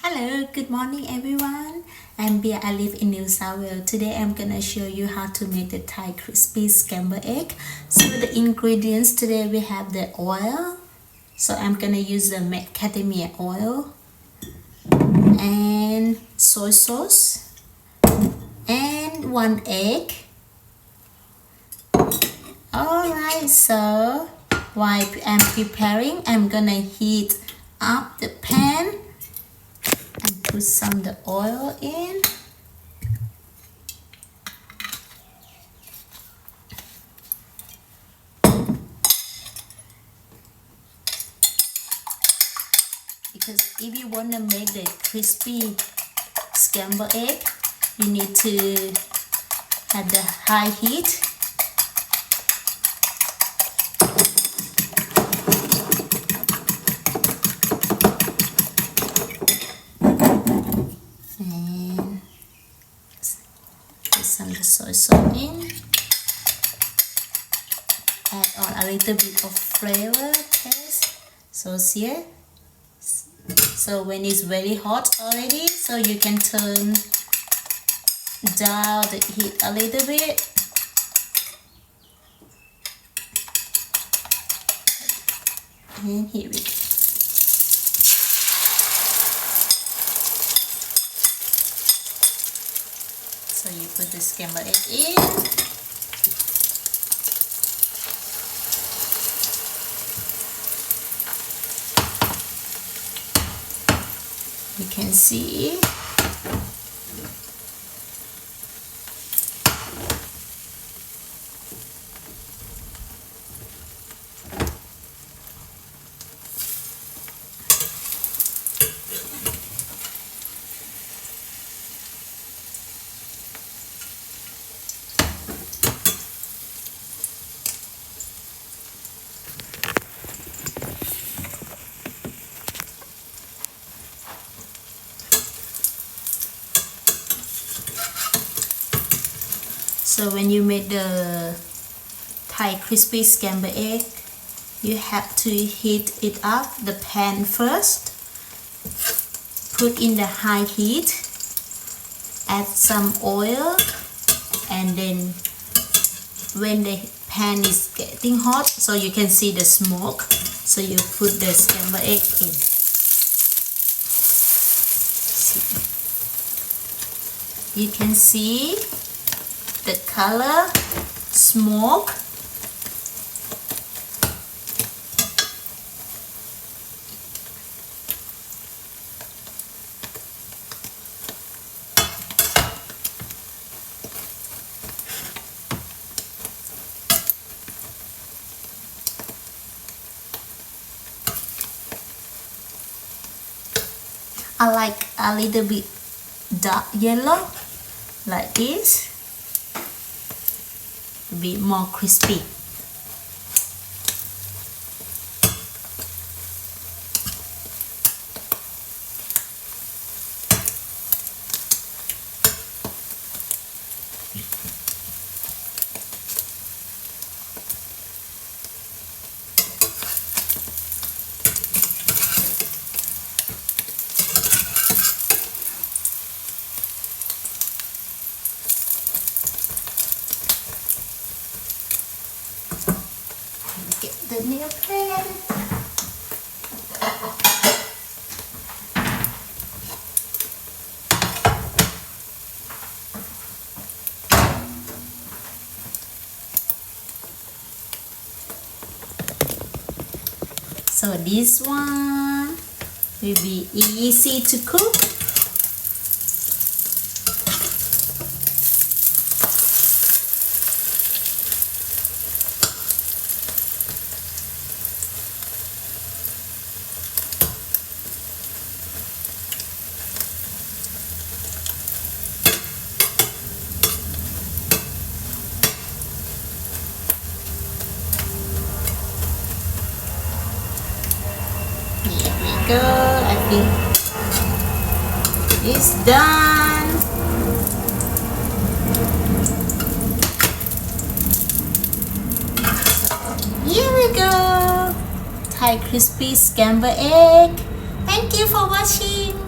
Hello, good morning everyone. I'm Bia. I live in New South Wales. Today I'm gonna show you how to make the Thai crispy scrambled egg. So the ingredients today we have the oil. So I'm gonna use the macadamia oil and soy sauce and one egg. Alright, so while I'm preparing, I'm gonna heat up the pan and put some of the oil in. Because if you want to make the crispy scrambled egg, you need to have the high heat. And put some of the soy sauce in. Add on a little bit of flavor taste. Sauce here. So when it's very hot already, so you can turn down the heat a little bit. And here we go. So you put the scrambled egg in. You can see so when you make the Thai crispy scrambled egg, you have to heat it up the pan first. Put in the high heat, add some oil, and then when the pan is getting hot, so you can see the smoke, so you put the scrambled egg in. You can see the color, smoke. I like a little bit dark yellow, like this. A bit more crispy. Get the nail pan. So this one will be easy to cook. Go, I think it's done. So here we go, Thai crispy scrambled egg. Thank you for watching.